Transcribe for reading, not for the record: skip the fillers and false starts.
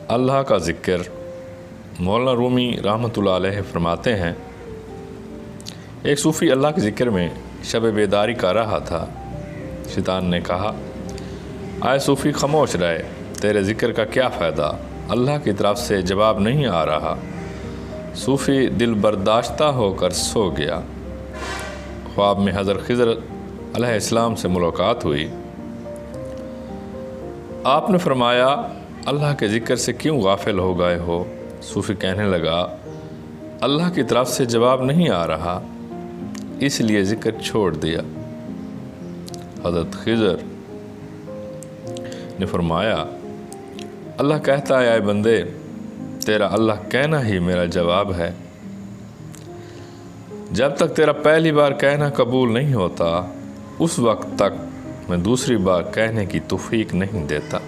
اللہ کا ذکر۔ مولانا رومی رحمۃ اللہ علیہ فرماتے ہیں، ایک صوفی اللہ کے ذکر میں شب بیداری کر رہا تھا۔ شیطان نے کہا، آئے صوفی خاموش رہے، تیرے ذکر کا کیا فائدہ، اللہ کی طرف سے جواب نہیں آ رہا۔ صوفی دل برداشتہ ہو کر سو گیا۔ خواب میں حضرت خضر علیہ السلام سے ملاقات ہوئی۔ آپ نے فرمایا، اللہ کے ذکر سے کیوں غافل ہو گئے ہو؟ صوفی کہنے لگا، اللہ کی طرف سے جواب نہیں آ رہا، اس لیے ذکر چھوڑ دیا۔ حضرت خضر نے فرمایا، اللہ کہتا ہے، اے بندے، تیرا اللہ کہنا ہی میرا جواب ہے۔ جب تک تیرا پہلی بار کہنا قبول نہیں ہوتا، اس وقت تک میں دوسری بار کہنے کی توفیق نہیں دیتا۔